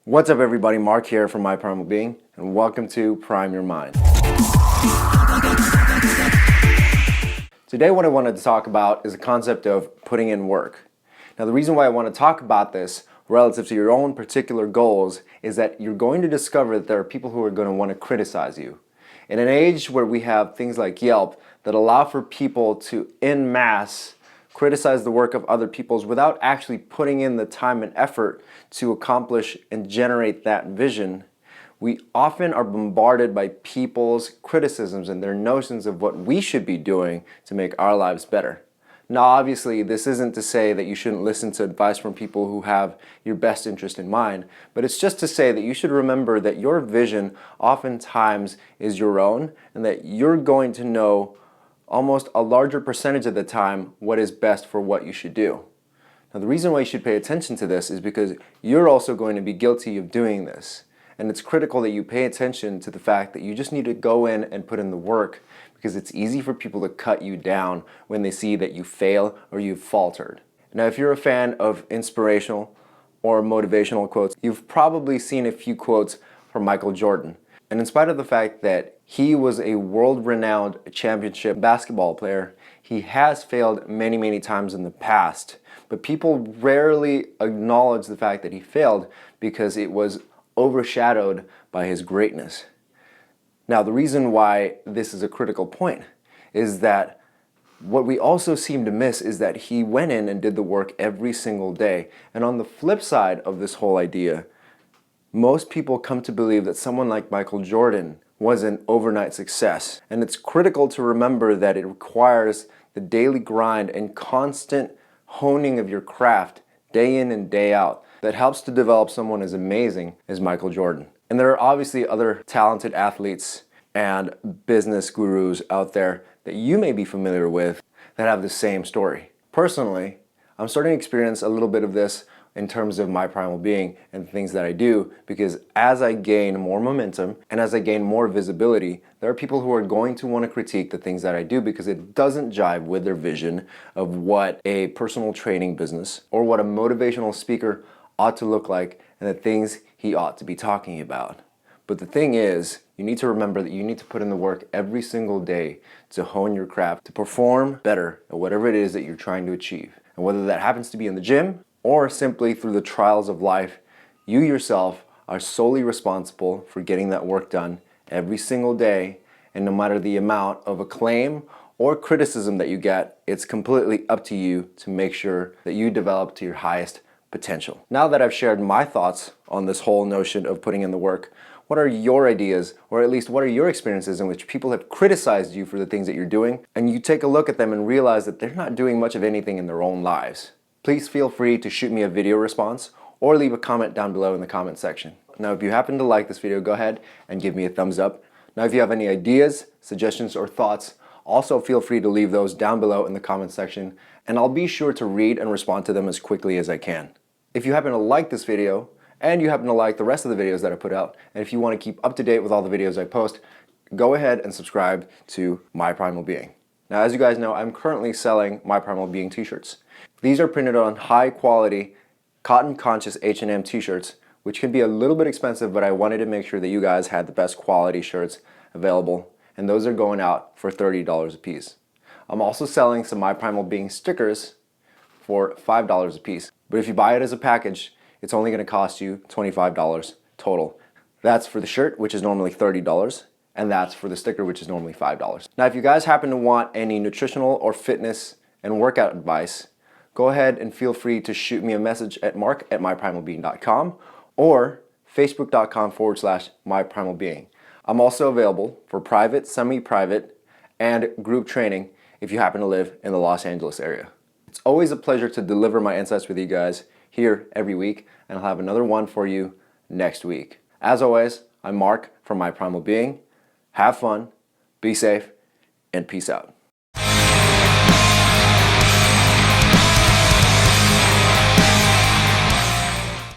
What's up everybody, Mark here from My Primal Being, and welcome to Prime Your Mind. Today what I wanted to talk about is the concept of putting in work. Now the reason why I want to talk about this relative to your own particular goals is that you're going to discover that there are people who are going to want to criticize you. In an age where we have things like Yelp that allow for people to en masse criticize the work of other people's without actually putting in the time and effort to accomplish and generate that vision, we often are bombarded by people's criticisms and their notions of what we should be doing to make our lives better. Now obviously this isn't to say that you shouldn't listen to advice from people who have your best interest in mind, but it's just to say that you should remember that your vision oftentimes is your own and that you're going to know almost a larger percentage of the time what is best for what you should do. Now the reason why you should pay attention to this is because you're also going to be guilty of doing this. And it's critical that you pay attention to the fact that you just need to go in and put in the work, because it's easy for people to cut you down when they see that you fail or you've faltered. Now if you're a fan of inspirational or motivational quotes, you've probably seen a few quotes from Michael Jordan. And in spite of the fact that he was a world-renowned championship basketball player, he has failed many times in the past. But people rarely acknowledge the fact that he failed because it was overshadowed by his greatness. Now the reason why this is a critical point is that what we also seem to miss is that he went in and did the work every single day. And on the flip side of this whole idea, most people come to believe that someone like Michael Jordan was an overnight success. And it's critical to remember that it requires the daily grind and constant honing of your craft day in and day out that helps to develop someone as amazing as Michael Jordan. And there are obviously other talented athletes and business gurus out there that you may be familiar with that have the same story. Personally, I'm starting to experience a little bit of this in terms of my primal being and things that I do, because as I gain more momentum and as I gain more visibility, there are people who are going to want to critique the things that I do because it doesn't jive with their vision of what a personal training business or what a motivational speaker ought to look like and the things he ought to be talking about. But the thing is, you need to remember that you need to put in the work every single day to hone your craft, to perform better at whatever it is that you're trying to achieve. And whether that happens to be in the gym or simply through the trials of life, you yourself are solely responsible for getting that work done every single day. And no matter the amount of acclaim or criticism that you get, it's completely up to you to make sure that you develop to your highest potential. Now that I've shared my thoughts on this whole notion of putting in the work, what are your ideas, or at least what are your experiences in which people have criticized you for the things that you're doing, and you take a look at them and realize that they're not doing much of anything in their own lives? Please feel free to shoot me a video response or leave a comment down below in the comment section. Now if you happen to like this video, go ahead and give me a thumbs up. Now if you have any ideas, suggestions, or thoughts, also feel free to leave those down below in the comment section, and I'll be sure to read and respond to them as quickly as I can. If you happen to like this video, and you happen to like the rest of the videos that I put out, and if you want to keep up to date with all the videos I post, go ahead and subscribe to My Primal Being. Now as you guys know, I'm currently selling My Primal Being t-shirts. These are printed on high quality, cotton conscious H&M t-shirts, which can be a little bit expensive, but I wanted to make sure that you guys had the best quality shirts available, and those are going out for $30 a piece. I'm also selling some My Primal Being stickers for $5 a piece, but if you buy it as a package, it's only going to cost you $25 total. That's for the shirt, which is normally $30, and that's for the sticker, which is normally $5. Now if you guys happen to want any nutritional or fitness and workout advice, go ahead and feel free to shoot me a message at marc@myprimalbeing.com or facebook.com/myprimalbeing. I'm also available for private, semi-private, and group training if you happen to live in the Los Angeles area. It's always a pleasure to deliver my insights with you guys here every week, and I'll have another one for you next week. As always, I'm Mark from My Primal Being. Have fun, be safe, and peace out.